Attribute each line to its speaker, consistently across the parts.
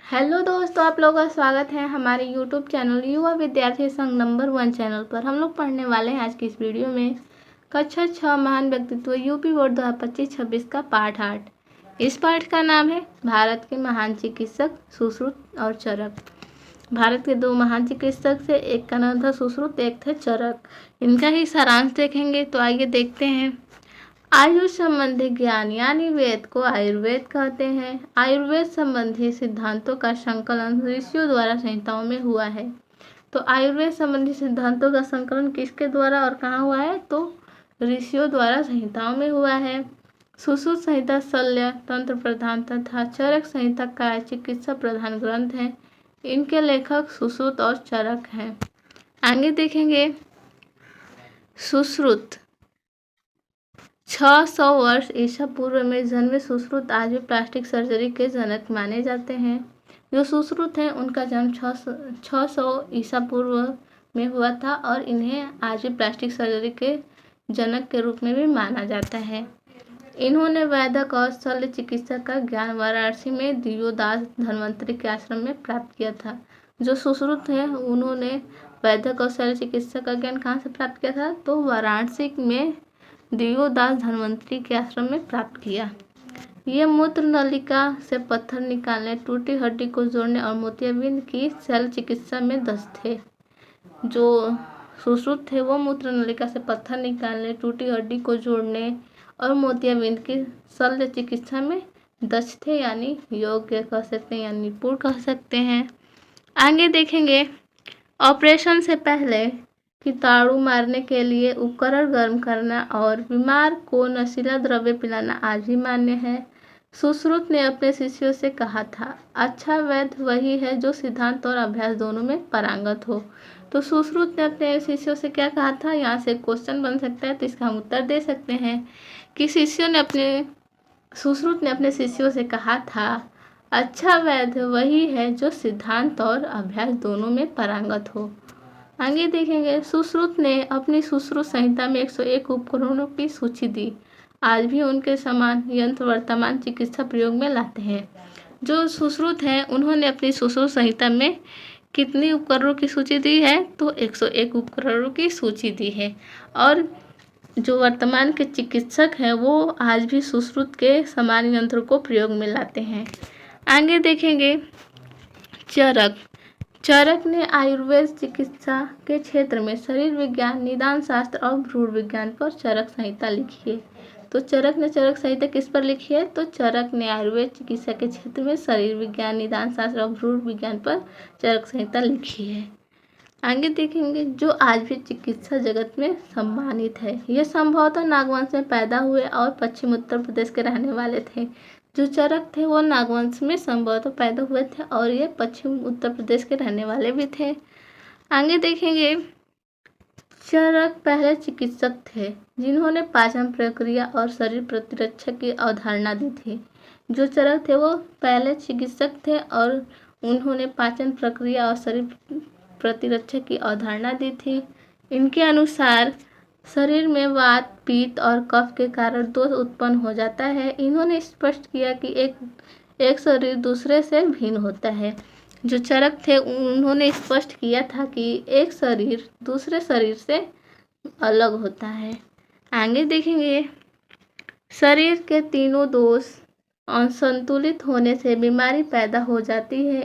Speaker 1: Hello दोस्तों, आप लोगों का स्वागत है हमारे यूट्यूब चैनल युवा विद्यार्थी संघ नंबर 1 चैनल पर। हम लोग पढ़ने वाले हैं आज की इस वीडियो में कक्षा 6 महान व्यक्तित्व यूपी बोर्ड 2025-26 का पाठ 8। इस पाठ का नाम है भारत के महान चिकित्सक सुश्रुत और चरक। भारत के दो महान चिकित्सक से, एक का नाम था सुश्रुत, एक थे चरक। इनका ही सारांश देखेंगे, तो आइए देखते हैं। आयुष संबंधी ज्ञान यानी वेद को आयुर्वेद कहते हैं। आयुर्वेद संबंधी सिद्धांतों का संकलन ऋषियों द्वारा संहिताओं में हुआ है। तो आयुर्वेद संबंधी सिद्धांतों का संकलन किसके द्वारा और कहाँ हुआ है? तो ऋषियों द्वारा संहिताओं में हुआ है। सुश्रुत संहिता शल्य तंत्र प्रधान तथा चरक संहिता काय चिकित्सा प्रधान ग्रंथ है। इनके लेखक सुश्रुत और चरक हैं। आगे देखेंगे। सुश्रुत 600 वर्ष ईसा पूर्व में जन्मे सुश्रुत आज भी प्लास्टिक सर्जरी के जनक माने जाते हैं। जो सुश्रुत हैं उनका जन्म 600 ईसा पूर्व में हुआ था और इन्हें आज भी प्लास्टिक सर्जरी के जनक के रूप में भी माना जाता है। इन्होंने वैदिक और शल्य चिकित्सा का ज्ञान वाराणसी में दिव्योदास धन्वंतरी के आश्रम में प्राप्त किया था। जो सुश्रुत हैं उन्होंने वैदिक और शल्य चिकित्सा का ज्ञान कहाँ से प्राप्त किया था? तो वाराणसी में दिव्योदास धन्वंतरी के आश्रम में प्राप्त किया। ये मूत्र नलिका से पत्थर निकालने, टूटी हड्डी को जोड़ने और मोतियाबिंद की शल्य चिकित्सा में दक्ष थे। जो सुश्रुत थे वो मूत्र नलिका से पत्थर निकालने, टूटी हड्डी को जोड़ने और मोतियाबिंद की शल्य चिकित्सा में दक्ष थे, यानी योग्य कह सकते हैं, यानी निपुण कह सकते हैं। आगे देखेंगे। ऑपरेशन से पहले कीटाणु मारने के लिए उपकरण गर्म करना और बीमार को नशीला द्रव्य पिलाना आज भी मान्य है। सुश्रुत ने अपने शिष्यों से कहा था, अच्छा वैद्य वही है जो सिद्धांत और अभ्यास दोनों में पारंगत हो। तो सुश्रुत ने अपने शिष्यों से क्या कहा था? यहाँ से क्वेश्चन बन सकता है, तो इसका हम उत्तर दे सकते हैं कि सुश्रुत ने अपने शिष्यों से कहा था, अच्छा वैद्य वही है जो सिद्धांत और अभ्यास दोनों में पारंगत हो। आगे देखेंगे। सुश्रुत ने अपनी सुश्रुत संहिता में 101 उपकरणों की सूची दी। आज भी उनके समान यंत्र वर्तमान चिकित्सा प्रयोग में लाते हैं। जो सुश्रुत हैं उन्होंने अपनी सुश्रुत संहिता में कितनी उपकरणों की सूची दी है? तो 101 उपकरणों की सूची दी है। और जो वर्तमान के चिकित्सक हैं वो आज भी सुश्रुत के समान यंत्रों को प्रयोग में लाते हैं। आगे देखेंगे। चरक ने आयुर्वेद चिकित्सा के क्षेत्र में शरीर विज्ञान, निदान शास्त्र और भ्रूण विज्ञान पर चरक संहिता लिखी है। तो चरक ने चरक संहिता किस पर लिखी है? तो चरक ने आयुर्वेद चिकित्सा के क्षेत्र में शरीर विज्ञान, निदान शास्त्र और भ्रूण विज्ञान पर चरक संहिता लिखी है। आगे देखेंगे। जो आज भी चिकित्सा जगत में सम्मानित है। ये संभवतः नागवंश में पैदा हुए और पश्चिम उत्तर प्रदेश के रहने वाले थे। जो चरक थे वो नागवंश में संभवतः पैदा हुए थे और ये पश्चिम उत्तर प्रदेश के रहने वाले भी थे। आगे देखेंगे। चरक पहले चिकित्सक थे जिन्होंने पाचन प्रक्रिया और शरीर प्रतिरक्षा की अवधारणा दी थी। जो चरक थे वो पहले चिकित्सक थे और उन्होंने पाचन प्रक्रिया और शरीर प्रतिरक्षा की अवधारणा दी थी। इनके अनुसार शरीर में वात, पित्त और कफ के कारण दोष उत्पन्न हो जाता है। इन्होंने स्पष्ट किया कि एक शरीर दूसरे से भिन्न होता है। जो चरक थे उन्होंने स्पष्ट किया था कि एक शरीर दूसरे शरीर से अलग होता है। आगे देखेंगे। शरीर के तीनों दोष असंतुलित होने से बीमारी पैदा हो जाती है।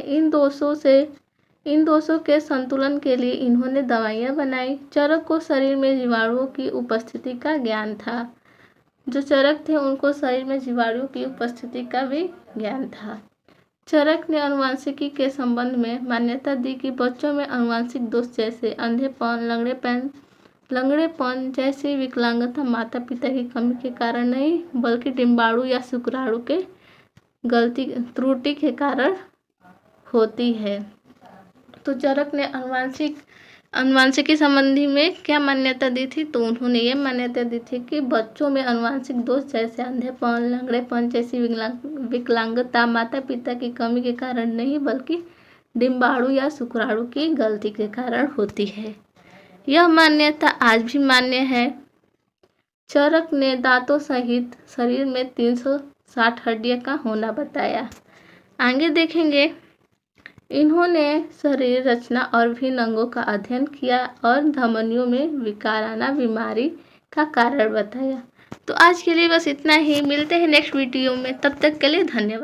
Speaker 1: इन दोषों के संतुलन के लिए इन्होंने दवाइयाँ बनाई। चरक को शरीर में जीवाणुओं की उपस्थिति का ज्ञान था। जो चरक थे उनको शरीर में जीवाणुओं की उपस्थिति का भी ज्ञान था। चरक ने आनुवंशिकी के संबंध में मान्यता दी कि बच्चों में आनुवंशिक दोष जैसे अंधेपन, लंगड़ेपन जैसी विकलांगता माता पिता की कमी के कारण नहीं, बल्कि डिम्बाणु या शुक्राणु के त्रुटि के कारण होती है। तो चरक ने आनुवंशिकी संबंधी में क्या मान्यता दी थी? तो उन्होंने ये मान्यता दी थी कि बच्चों में आनुवंशिक दोष जैसे अंधेपन, लंगड़ेपन जैसी विकलांगता माता पिता की कमी के कारण नहीं, बल्कि डिम्बाणु या शुक्राणु की गलती के कारण होती है। यह मान्यता आज भी मान्य है। चरक ने दांतों सहित शरीर में 360 हड्डियां का होना बताया। आगे देखेंगे। इन्होंने शरीर रचना और विभिन्न अंगों का अध्ययन किया और धमनियों में विकार आना बीमारी का कारण बताया। तो आज के लिए बस इतना ही, मिलते हैं नेक्स्ट वीडियो में, तब तक के लिए धन्यवाद।